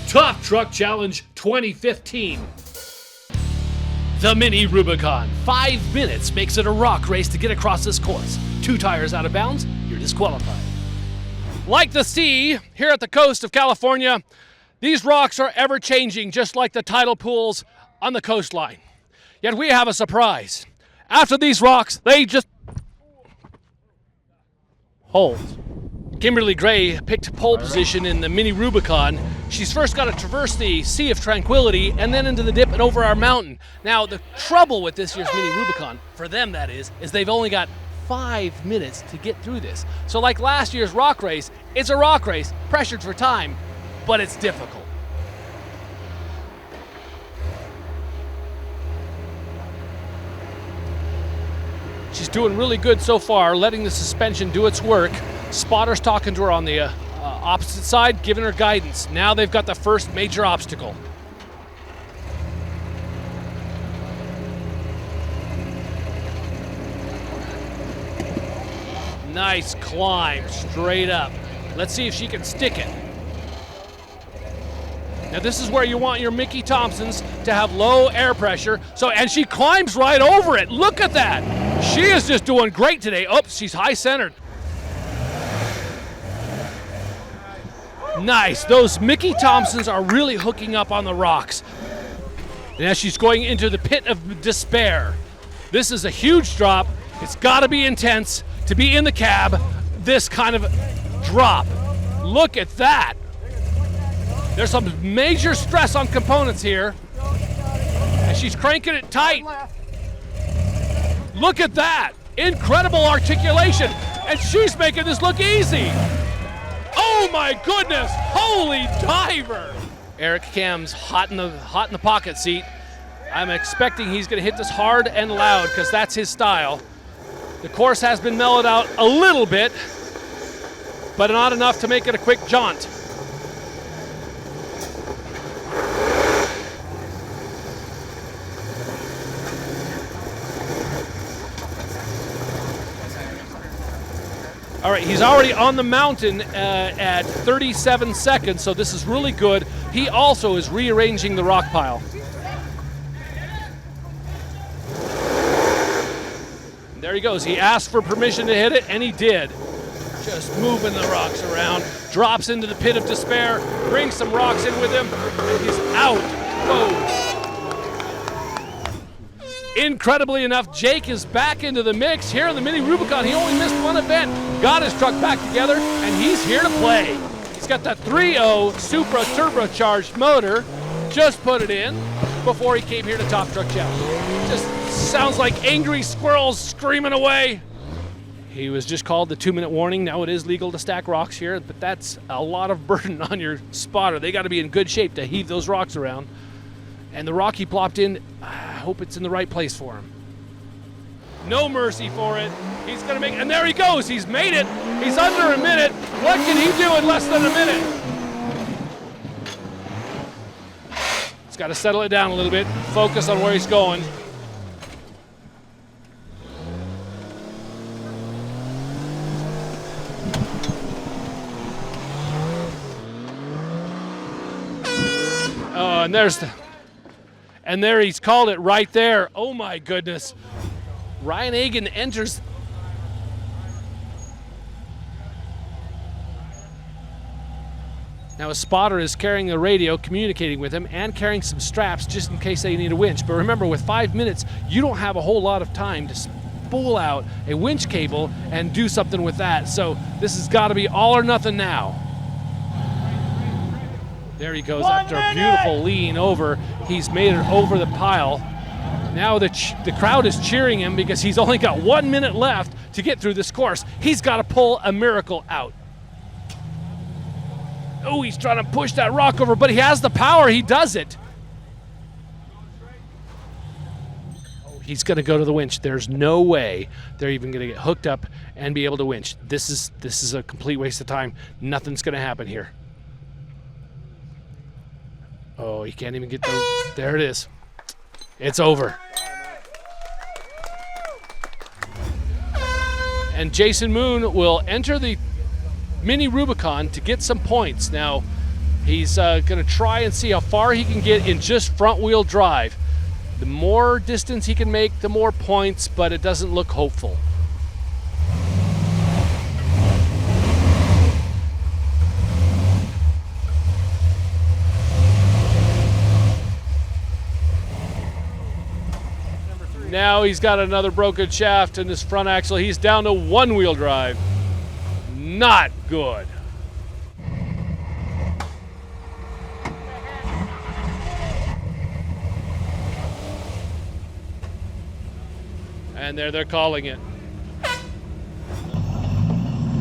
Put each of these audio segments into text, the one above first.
Tough Truck Challenge 2015. The Mini Rubicon. 5 minutes makes it a rock race to get across this course. 2 tires out of bounds, you're disqualified. Like the sea, here at the coast of California, these rocks are ever changing, just like the tidal pools on the coastline. Yet we have a surprise. After these rocks, they just hold. Kimberly Gray picked pole position in the Mini Rubicon. She's first got to traverse the Sea of Tranquility and then into the dip and over our mountain. Now, the trouble with this year's Mini Rubicon, for them that is they've only got 5 minutes to get through this. So like last year's rock race, it's a rock race, pressured for time, but it's difficult. She's doing really good so far, letting the suspension do its work. Spotter's talking to her on the opposite side, giving her guidance. Now they've got the first major obstacle. Nice climb, straight up. Let's see if she can stick it. Now this is where you want your Mickey Thompsons to have low air pressure. And she climbs right over it. Look at that. She is just doing great today. Oh, she's high centered. Nice. Those Mickey Thompsons are really hooking up on the rocks. And as she's going into the pit of despair. This is a huge drop. It's got to be intense to be in the cab. This kind of drop. Look at that. There's some major stress on components here. And she's cranking it tight. Look at that. Incredible articulation. And she's making this look easy. Oh my goodness, holy diver. Eric Cam's hot in the pocket seat. I'm expecting he's gonna hit this hard and loud because that's his style. The course has been mellowed out a little bit, but not enough to make it a quick jaunt. All right, he's already on the mountain at 37 seconds, so this is really good. He also is rearranging the rock pile. And there he goes. He asked for permission to hit it, and he did. Just moving the rocks around. Drops into the pit of despair, brings some rocks in with him, and he's out. Whoa. Incredibly enough, Jake is back into the mix here in the Mini Rubicon. He only missed one event, got his truck back together, and he's here to play. He's got that 3.0 Supra turbocharged motor, just put it in before he came here to Top Truck Challenge. Just sounds like angry squirrels screaming away. He was just called the 2-minute warning. Now it is legal to stack rocks here, but that's a lot of burden on your spotter. They got to be in good shape to heave those rocks around. And the rock he plopped in, I hope it's in the right place for him. No mercy for it. He's gonna make, and there he goes. He's made it. He's under a minute. What can he do in less than a minute? He's got to settle it down a little bit. Focus on where he's going. Oh, and there he's called it right there. Oh my goodness. Ryan Agan enters. Now a spotter is carrying the radio, communicating with him, and carrying some straps just in case they need a winch. But remember, with 5 minutes, you don't have a whole lot of time to spool out a winch cable and do something with that. So this has got to be all or nothing now. There he goes after a beautiful lean over. He's made it over the pile. Now the crowd is cheering him because he's only got 1 minute left to get through this course. He's got to pull a miracle out. Oh, he's trying to push that rock over, but he has the power. He does it. Oh, he's going to go to the winch. There's no way they're even going to get hooked up and be able to winch. This is a complete waste of time. Nothing's going to happen here. Oh, he can't even get through. There it is. It's over. And Jason Moon will enter the Mini Rubicon to get some points. Now, He's going to try and see how far he can get in just front wheel drive. The more distance he can make, the more points, but it doesn't look hopeful. Now he's got another broken shaft in his front axle. He's down to one wheel drive. Not good. And there they're calling it.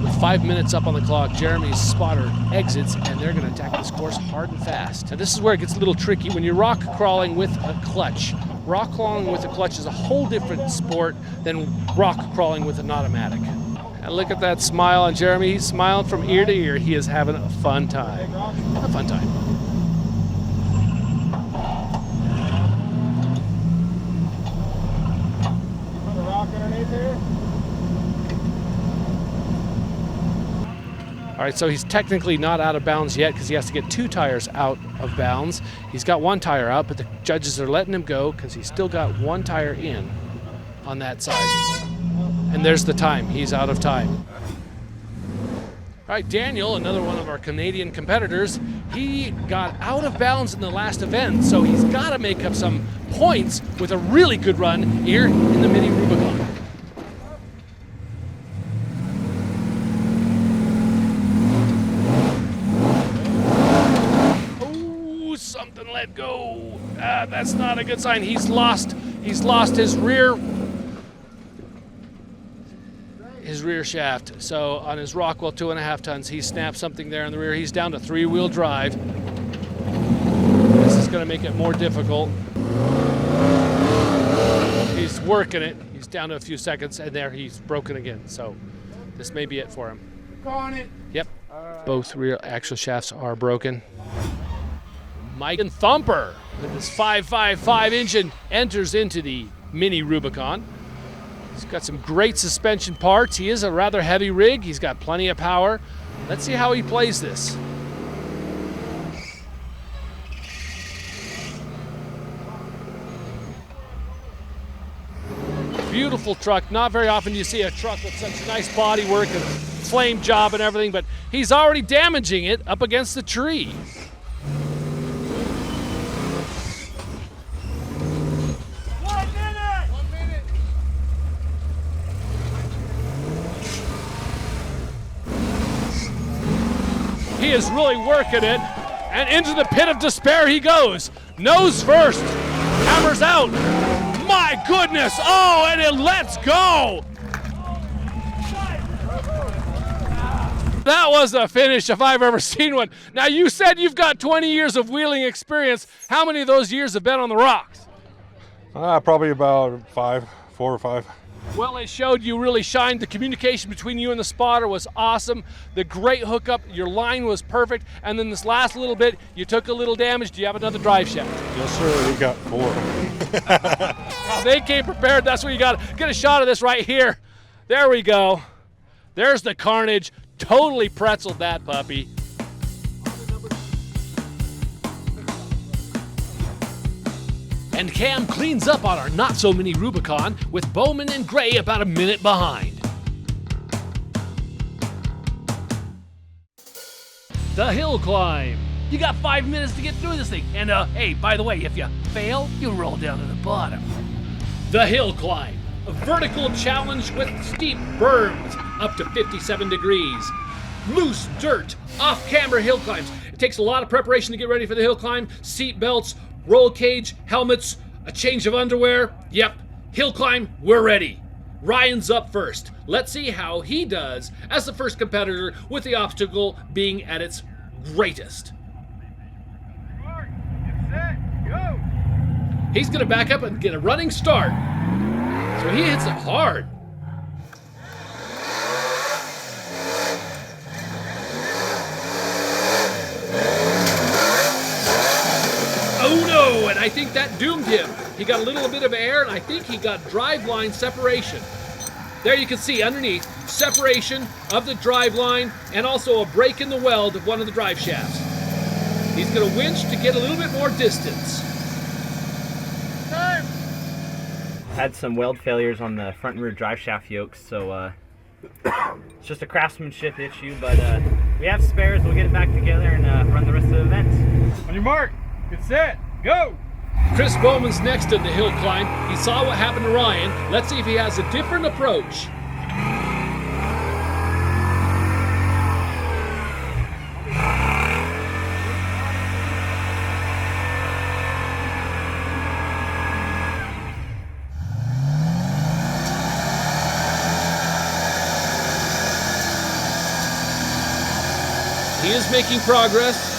With 5 minutes up on the clock, Jeremy's spotter exits, and they're going to attack this course hard and fast. Now this is where it gets a little tricky when you're rock crawling with a clutch. Rock crawling with a clutch is a whole different sport than rock crawling with an automatic. And look at that smile on Jeremy. He's smiling from ear to ear. He is having a fun time. A fun time. Put a rock underneath here. All right, so he's technically not out of bounds yet because he has to get 2 tires out of bounds. He's got 1 tire out, but the judges are letting him go because he's still got 1 tire in on that side. And there's the time. He's out of time. All right, Daniel, another one of our Canadian competitors, he got out of bounds in the last event, so he's got to make up some points with a really good run here in the Mini Rubicon. Something let go. That's not a good sign. He's lost his rear shaft. So on his Rockwell 2.5 tons, he snapped something there in the rear. He's down to 3-wheel drive. This is going to make it more difficult. He's working it. He's down to a few seconds, and there he's broken again. So this may be it for him. On it. Yep. Both rear axle shafts are broken. Mike and Thumper with his 555 engine enters into the Mini Rubicon. He's got some great suspension parts. He is a rather heavy rig. He's got plenty of power. Let's see how he plays this. Beautiful truck. Not very often do you see a truck with such nice body work and flame job and everything, but he's already damaging it up against the tree. He is really working it, and into the pit of despair he goes. Nose first, hammers out. My goodness, oh, and it lets go. That was a finish if I've ever seen one. Now you said you've got 20 years of wheeling experience. How many of those years have been on the rocks? Probably about 4 or 5. Well, it showed you really shined. The communication between you and the spotter was awesome. The great hookup, your line was perfect. And then this last little bit, you took a little damage. Do you have another drive shaft? Yes, sir. We got 4. They came prepared. That's what you got. Get a shot of this right here. There we go. There's the carnage. Totally pretzeled that puppy. And Cam cleans up on our not-so-mini Rubicon with Bowman and Gray about a minute behind. The hill climb. You got 5 minutes to get through this thing. And hey, by the way, if you fail, you roll down to the bottom. The hill climb. A vertical challenge with steep berms up to 57 degrees. Loose dirt, off-camber hill climbs. It takes a lot of preparation to get ready for the hill climb. Seat belts, roll cage, helmets, a change of underwear. Yep, hill climb, we're ready. Ryan's up first. Let's see how he does as the first competitor with the obstacle being at its greatest. He's gonna back up and get a running start. So he hits it hard. Oh no, and I think that doomed him. He got a little bit of air, and I think he got driveline separation. There you can see underneath, separation of the driveline, and also a break in the weld of one of the drive shafts. He's going to winch to get a little bit more distance. Had some weld failures on the front and rear drive shaft yokes, so it's just a craftsmanship issue, but we have spares. We'll get it back together and run the rest of the event. On your mark, get set, go! Chris Bowman's next in the hill climb. He saw what happened to Ryan. Let's see if he has a different approach. He is making progress.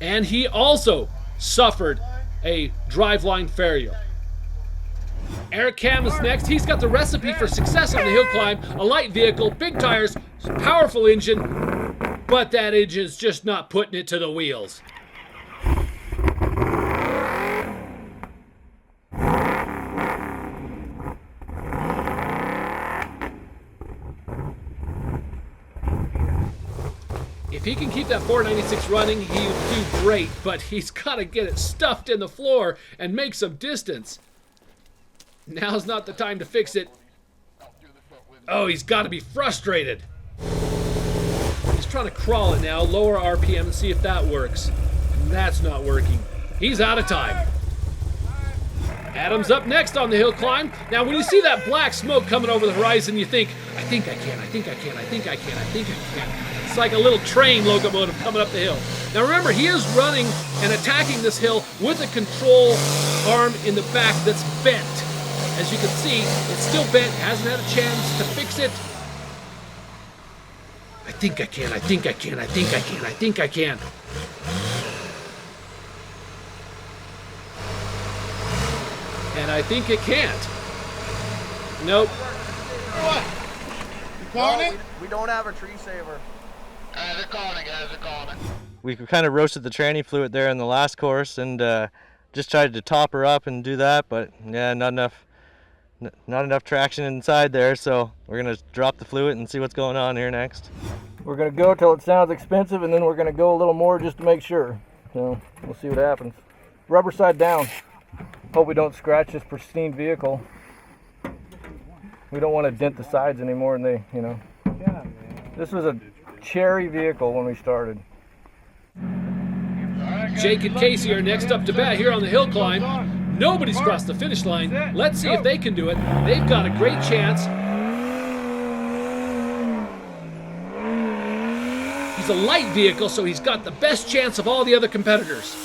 And he also suffered a driveline failure. Eric Cam is next. He's got the recipe for success on the hill climb. A light vehicle, big tires, powerful engine, but that engine's just not putting it to the wheels. If he can keep that 496 running, he'll do great, but he's got to get it stuffed in the floor and make some distance. Now's not the time to fix it. Oh, he's got to be frustrated. He's trying to crawl it now, lower RPM and see if that works. That's not working. He's out of time. Adam's up next on the hill climb. Now, when you see that black smoke coming over the horizon, you think, I think I can, I think I can, I think I can, I think I can. It's like a little train locomotive coming up the hill. Now remember, he is running and attacking this hill with a control arm in the back that's bent. As you can see, it's still bent, hasn't had a chance to fix it. I think I can, I think I can, I think I can, I think I can. And I think it can't. Nope. What? You calling it? We don't have a tree saver. They're calling it, guys. They're calling it. We kind of roasted the tranny fluid there in the last course and just tried to top her up and do that, but yeah, not enough traction inside there, so we're gonna drop the fluid and see what's going on here next. We're gonna go till it sounds expensive, and then we're gonna go a little more just to make sure. So we'll see what happens. Rubber side down. Hope we don't scratch this pristine vehicle. We don't want to dent the sides anymore, and they, you know. This was a cherry vehicle when we started. Jake and Casey are next up to bat here on the hill climb. Nobody's crossed the finish line. Let's see if they can do it. They've got a great chance. He's a light vehicle, so he's got the best chance of all the other competitors.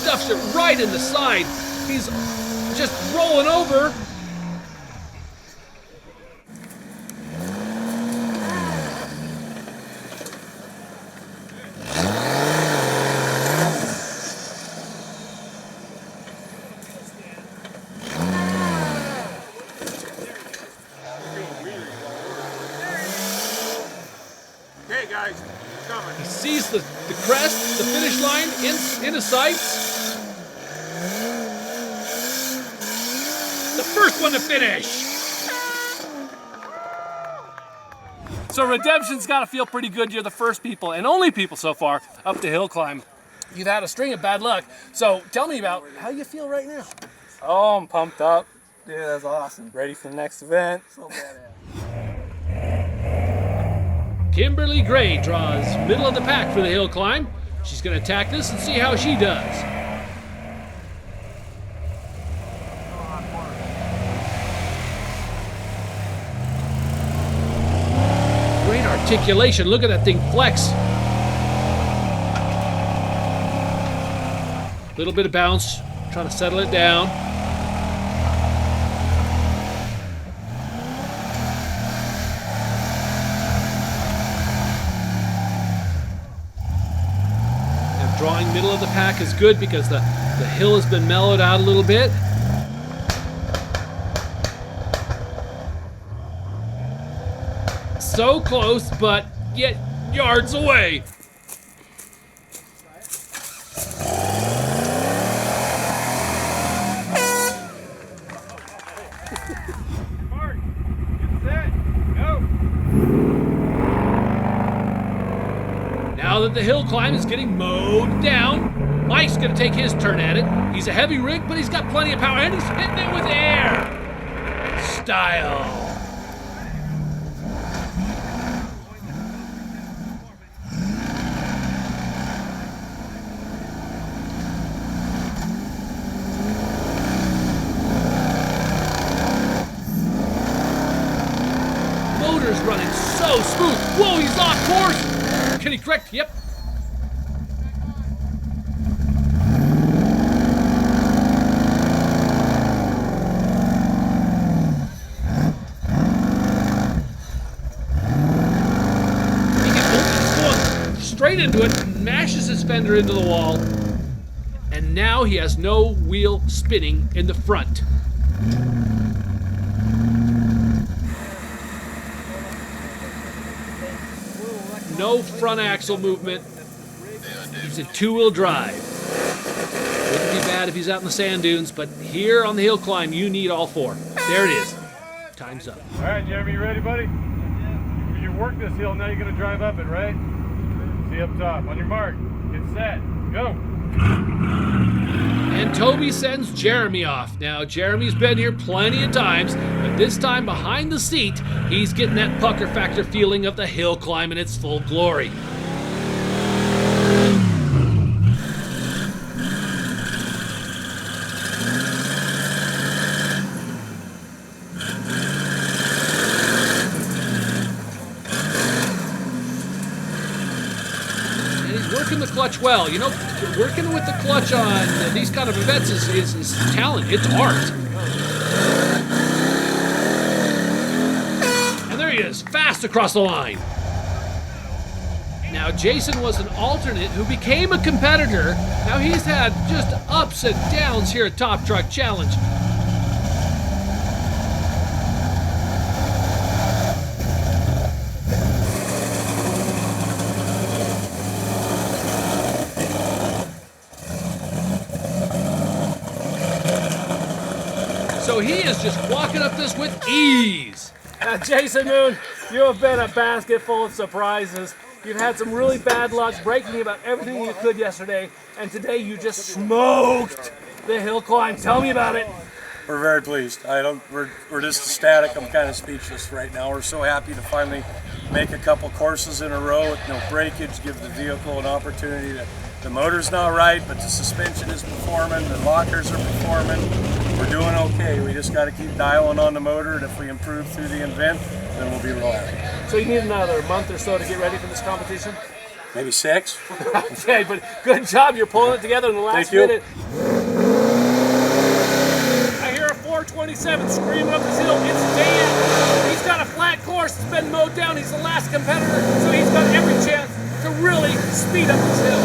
Stuffs it right in the side. He's just rolling over. Hey guys, coming. He sees the crest, the finish line in his sights. The first one to finish. So Redemption's got to feel pretty good. You're the first people and only people so far up the hill climb. You've had a string of bad luck. So tell me about how you feel right now. Oh, I'm pumped up. Dude, that's awesome. Ready for the next event. So badass. Kimberly Gray draws middle of the pack for the hill climb. She's going to attack this and see how she does. Great articulation. Look at that thing flex. Little bit of bounce, trying to settle it down. Drawing middle of the pack is good because the hill has been mellowed out a little bit. So close, but yet yards away. Now that the hill climb is getting mowed down, Mike's gonna take his turn at it. He's a heavy rig, but he's got plenty of power, and he's hitting it with air. Style. Motor's running so smooth. Whoa, he's off course. Can he correct? Yep. He's going straight into it, mashes his fender into the wall, and now he has no wheel spinning in the front. No front axle movement. He's a two-wheel drive. Wouldn't be bad if he's out in the sand dunes, but here on the hill climb, you need all four. There it is. Time's up. All right, Jeremy, you ready, buddy? You work this hill, now you're going to drive up it, right? See up top. On your mark. Get set. Go. And Toby sends Jeremy off. Now, Jeremy's been here plenty of times, but this time behind the seat, he's getting that pucker factor feeling of the hill climb in its full glory. Working the clutch well. You know, working with the clutch on these kind of events is talent. It's art. And there he is, fast across the line. Now, Jason was an alternate who became a competitor. Now, he's had just ups and downs here at Top Truck Challenge. So he is just walking up this with ease. Jason Moon, you have been a basket full of surprises. You've had some really bad luck, breaking about everything you could yesterday, and today you just smoked the hill climb. Tell me about it. We're very pleased. We're just ecstatic. I'm kind of speechless right now. We're so happy to finally make a couple courses in a row with no breakage, give the vehicle an opportunity to. The motor's not right, but the suspension is performing, the lockers are performing. We're doing okay. We just got to keep dialing on the motor, and if we improve through the event, then we'll be real happy. So you need another month or so to get ready for this competition? Maybe 6. Okay, but good job. You're pulling it together in the last minute. I hear a 427 screaming up this hill. It's Dan. He's got a flat course. It's been mowed down. He's the last competitor, so he's got every chance to really speed up this hill.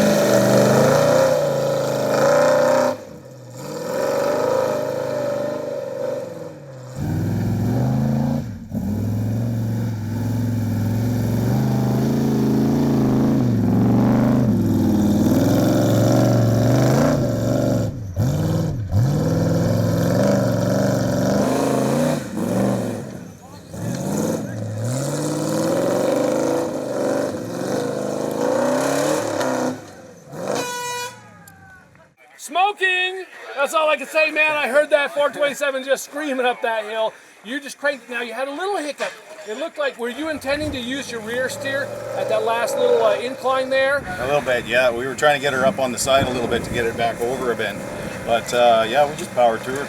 Smoking! That's all I can say, man. I heard that 427 just screaming up that hill. You just cranked. Now, you had a little hiccup. It looked like, were you intending to use your rear steer at that last little incline there? A little bit, yeah. We were trying to get her up on the side a little bit to get it back over a bend. But, yeah, we just powered through her.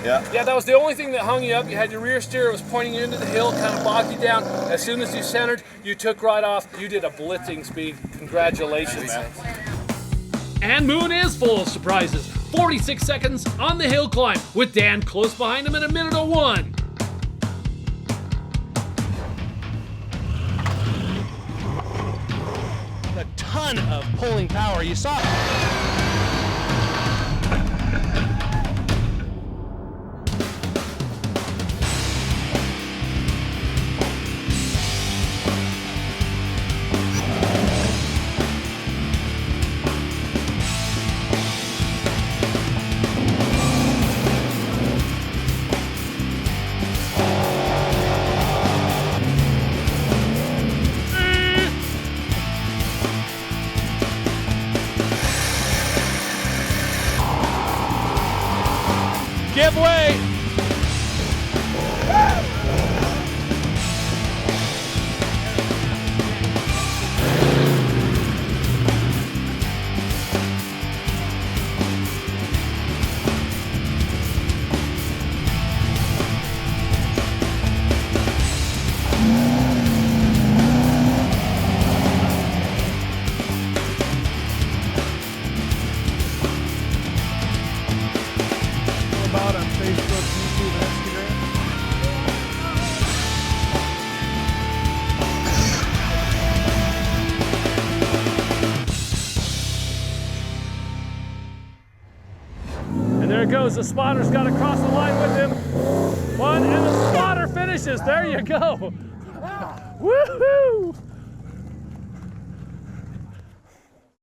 Yeah. Yeah, that was the only thing that hung you up. You had your rear steer. It was pointing you into the hill, kind of bogged you down. As soon as you centered, you took right off. You did a blitzing speed. Congratulations. And Moon is full of surprises. 46 seconds on the hill climb, with Dan close behind him at 1:01. A ton ton of pulling power. You saw. Give way. About on Facebook, YouTube, and Instagram. And there it goes. The spotter's got to cross the line with him. One, and the spotter finishes. There you go. Woohoo!